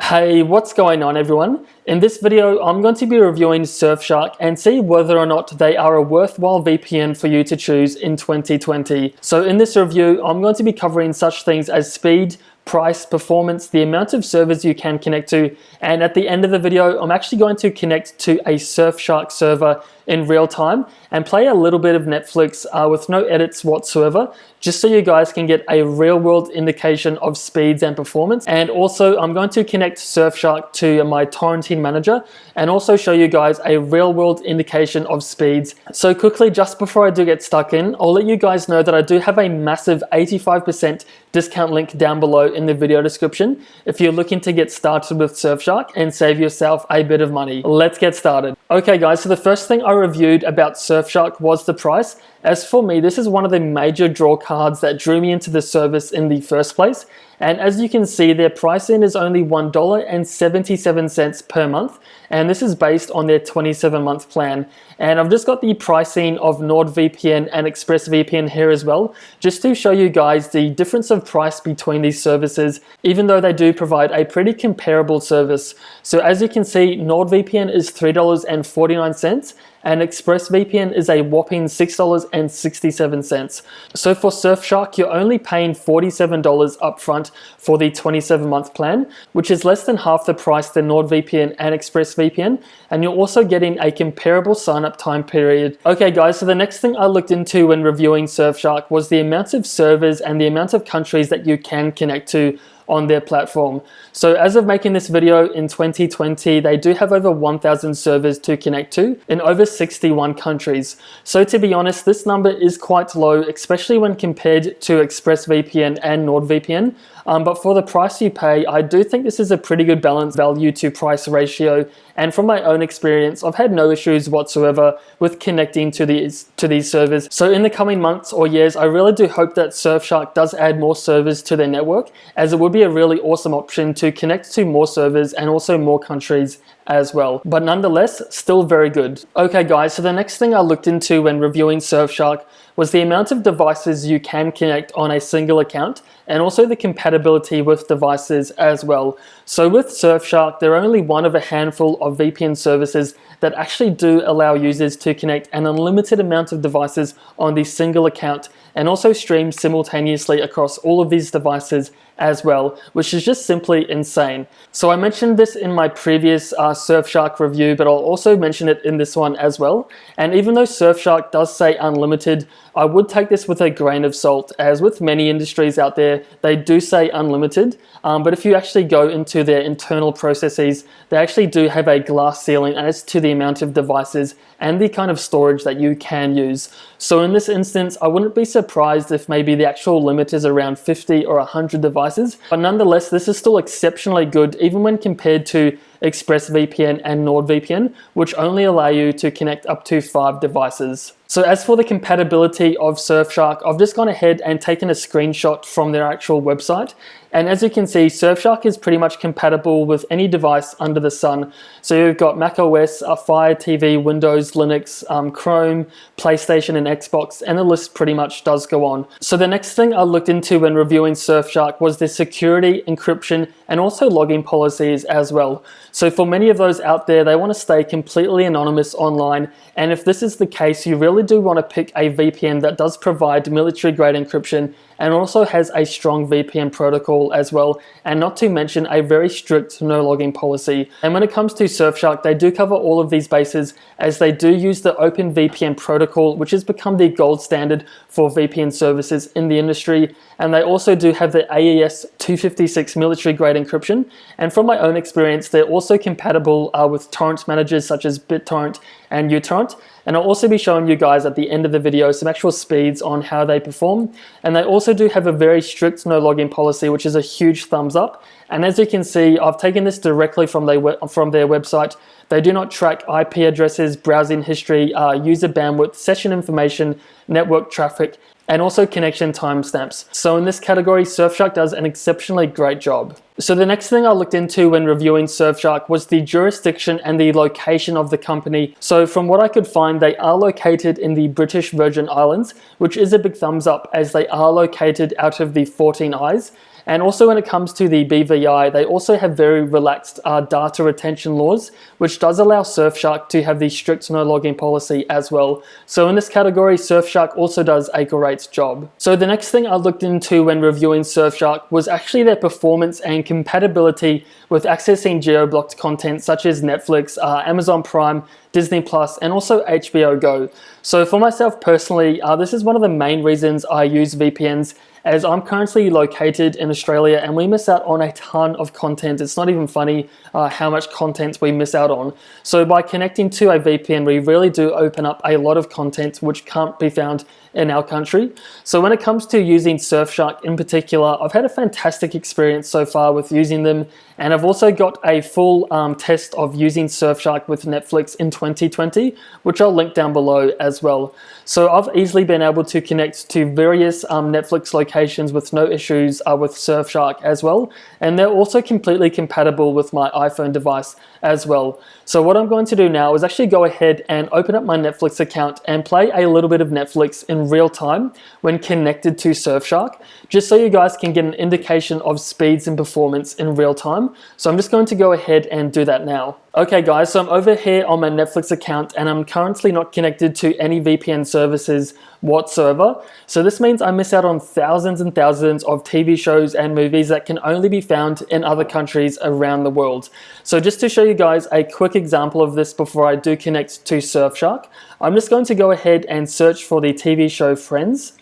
Hey, what's going on everyone? In this video, I'm going to be reviewing Surfshark and see whether or not they are a worthwhile VPN for you to choose in 2020. So in this review, I'm going to be covering such things as speed, price, performance, the amount of servers you can connect to, and at the end of the video, I'm actually going to connect to a Surfshark server in real time and play a little bit of Netflix with no edits whatsoever, just so you guys can get a real world indication of speeds and performance. And also I'm going to connect Surfshark to my Torrent Manager and also show you guys a real world indication of speeds. So quickly, just before I do get stuck in, I'll let you guys know that I do have a massive 85% discount link down below in the video description if you're looking to get started with Surfshark and save yourself a bit of money. Let's get started. Okay guys, so the first thing I reviewed about Surfshark was the price. As for me, this is one of the major draw cards that drew me into the service in the first place. And as you can see, their pricing is only $1.77 per month. And this is based on their 27-month plan. And I've just got the pricing of NordVPN and ExpressVPN here as well, just to show you guys the difference of price between these services, even though they do provide a pretty comparable service. So as you can see, NordVPN is $3.49. and ExpressVPN is a whopping $6.67. So for Surfshark, you're only paying $47 upfront for the 27-month plan, which is less than half the price than NordVPN and ExpressVPN, and you're also getting a comparable sign-up time period. Okay guys, so the next thing I looked into when reviewing Surfshark was the amount of servers and the amount of countries that you can connect to on their platform. So as of making this video in 2020, they do have over 1,000 servers to connect to in over 61 countries. So to be honest, this number is quite low, especially when compared to ExpressVPN and NordVPN. But for the price you pay, I do think this is a pretty good balance value to price ratio. And from my own experience, I've had no issues whatsoever with connecting to these servers. So in the coming months or years, I really do hope that Surfshark does add more servers to their network, as it would be a really awesome option to connect to more servers and also more countries as well. But nonetheless, still very good. Okay guys, so the next thing I looked into when reviewing Surfshark was the amount of devices you can connect on a single account, and also the compatibility with devices as well. So with Surfshark, they're only one of a handful of VPN services that actually do allow users to connect an unlimited amount of devices on the single account and also stream simultaneously across all of these devices as well, which is just simply insane. So I mentioned this in my previous Surfshark review, but I'll also mention it in this one as well. And even though Surfshark does say unlimited, I would take this with a grain of salt, as with many industries out there, they do say unlimited. But if you actually go into their internal processes, they actually do have a glass ceiling as to the amount of devices and the kind of storage that you can use. So in this instance, I wouldn't be surprised if maybe the actual limit is around 50 or 100 devices. But nonetheless, this is still exceptionally good, even when compared to ExpressVPN and NordVPN, which only allow you to connect up to 5 devices. So as for the compatibility of Surfshark, I've just gone ahead and taken a screenshot from their actual website. And as you can see, Surfshark is pretty much compatible with any device under the sun. So you've got macOS, Fire TV, Windows, Linux, Chrome, PlayStation and Xbox, and the list pretty much does go on. So the next thing I looked into when reviewing Surfshark was the security, encryption, and also login policies as well. So for many of those out there, they want to stay completely anonymous online. And if this is the case, you really do want to pick a VPN that does provide military-grade encryption and also has a strong VPN protocol as well, and not to mention a very strict no logging policy. And when it comes to Surfshark, they do cover all of these bases, as they do use the Open VPN protocol, which has become the gold standard for VPN services in the industry. And they also do have the AES 256 military-grade encryption. And from my own experience, they're also compatible with torrent managers such as BitTorrent and uTorrent. And I'll also be showing you guys at the end of the video some actual speeds on how they perform. And they also do have a very strict no login policy, which is a huge thumbs up. And as you can see, I've taken this directly from their website. They do not track IP addresses, browsing history, user bandwidth, session information, network traffic, and also connection timestamps. So in this category, Surfshark does an exceptionally great job. So the next thing I looked into when reviewing Surfshark was the jurisdiction and the location of the company. So from what I could find, they are located in the British Virgin Islands, which is a big thumbs up as they are located out of the 14 Eyes. And also when it comes to the BVI, they also have very relaxed data retention laws, which does allow Surfshark to have the strict no logging policy as well. So in this category, Surfshark also does a great job. So the next thing I looked into when reviewing Surfshark was actually their performance and compatibility with accessing geo-blocked content such as Netflix, Amazon Prime, Disney Plus, and also HBO Go. So for myself personally, this is one of the main reasons I use VPNs, as I'm currently located in Australia and we miss out on a ton of content. It's not even funny how much content we miss out on. So by connecting to a VPN, we really do open up a lot of content which can't be found in our country. So when it comes to using Surfshark in particular, I've had a fantastic experience so far with using them, and I've also got a full test of using Surfshark with Netflix in 2020, which I'll link down below as well. So I've easily been able to connect to various Netflix locations with no issues with Surfshark as well, and they're also completely compatible with my iPhone device as well. So what I'm going to do now is actually go ahead and open up my Netflix account and play a little bit of Netflix in real time when connected to Surfshark, just so you guys can get an indication of speeds and performance in real time. So I'm just going to go ahead and do that now. Okay guys, so I'm over here on my Netflix account and I'm currently not connected to any VPN services whatsoever. So this means I miss out on thousands and thousands of TV shows and movies that can only be found in other countries around the world. So just to show you guys a quick example of this before I do connect to Surfshark, I'm just going to go ahead and search for the TV show Friends,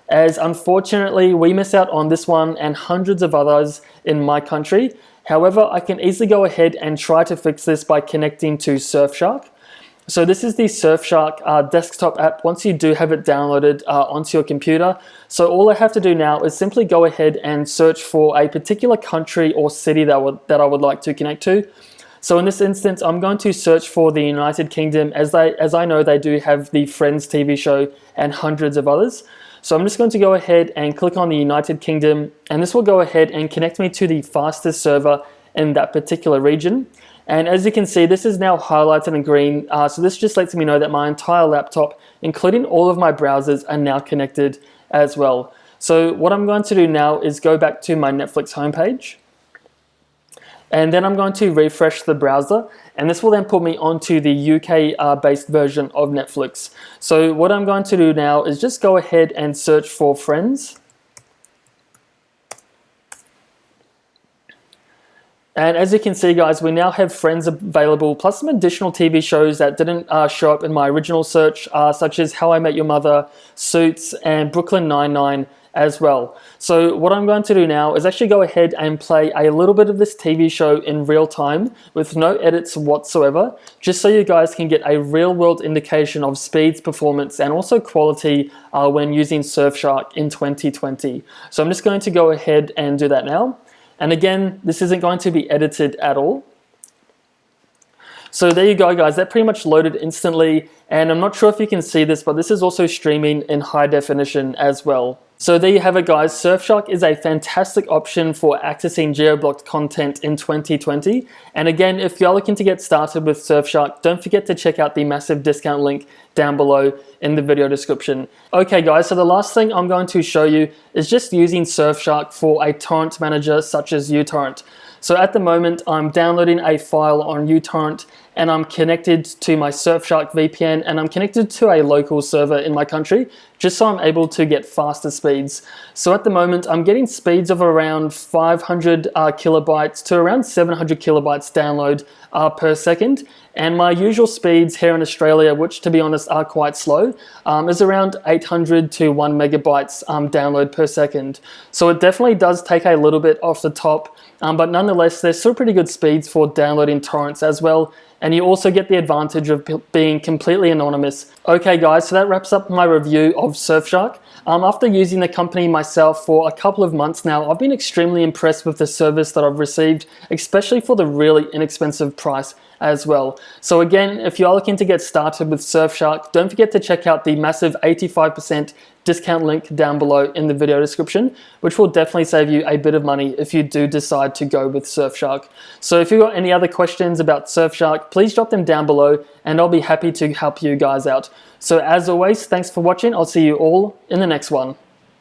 as unfortunately we miss out on this one and hundreds of others in my country. However, I can easily go ahead and try to fix this by connecting to Surfshark. So this is the Surfshark desktop app once you do have it downloaded onto your computer. So all I have to do now is simply go ahead and search for a particular country or city that I would like to connect to. So in this instance, I'm going to search for the United Kingdom, as I know they do have the Friends TV show and hundreds of others. So I'm just going to go ahead and click on the United Kingdom, and this will go ahead and connect me to the fastest server in that particular region. And as you can see, this is now highlighted in green. So this just lets me know that my entire laptop, including all of my browsers, are now connected as well. So what I'm going to do now is go back to my Netflix homepage. And then I'm going to refresh the browser, and this will then put me onto the UK based version of Netflix. So what I'm going to do now is just go ahead and search for Friends. And as you can see guys, we now have Friends available, plus some additional TV shows that didn't show up in my original search, such as How I Met Your Mother, Suits, and Brooklyn Nine-Nine as well. So what I'm going to do now is actually go ahead and play a little bit of this TV show in real time with no edits whatsoever, just so you guys can get a real world indication of speeds, performance, and also quality when using Surfshark in 2020. So I'm just going to go ahead and do that now. And again, this isn't going to be edited at all. So there you go guys, that pretty much loaded instantly, and I'm not sure if you can see this, but this is also streaming in high definition as well. So there you have it guys, Surfshark is a fantastic option for accessing geo-blocked content in 2020. And again, if you're looking to get started with Surfshark, don't forget to check out the massive discount link down below in the video description. Okay guys, so the last thing I'm going to show you is just using Surfshark for a torrent manager such as uTorrent. So at the moment, I'm downloading a file on uTorrent and I'm connected to my Surfshark VPN and I'm connected to a local server in my country, just so I'm able to get faster speeds. So at the moment, I'm getting speeds of around 500 kilobytes to around 700 kilobytes download per second. And my usual speeds here in Australia, which to be honest are quite slow, is around 800 to 1 megabytes download per second. So it definitely does take a little bit off the top, but nonetheless, there's still pretty good speeds for downloading torrents as well. And you also get the advantage of being completely anonymous. Okay guys, so that wraps up my review of Surfshark. After using the company myself for a couple of months now, I've been extremely impressed with the service that I've received, especially for the really inexpensive price as well. So again, if you are looking to get started with Surfshark, don't forget to check out the massive 85% discount link down below in the video description, which will definitely save you a bit of money if you do decide to go with Surfshark. So if you've got any other questions about Surfshark, please drop them down below and I'll be happy to help you guys out. So as always, thanks for watching. I'll see you all in the next one.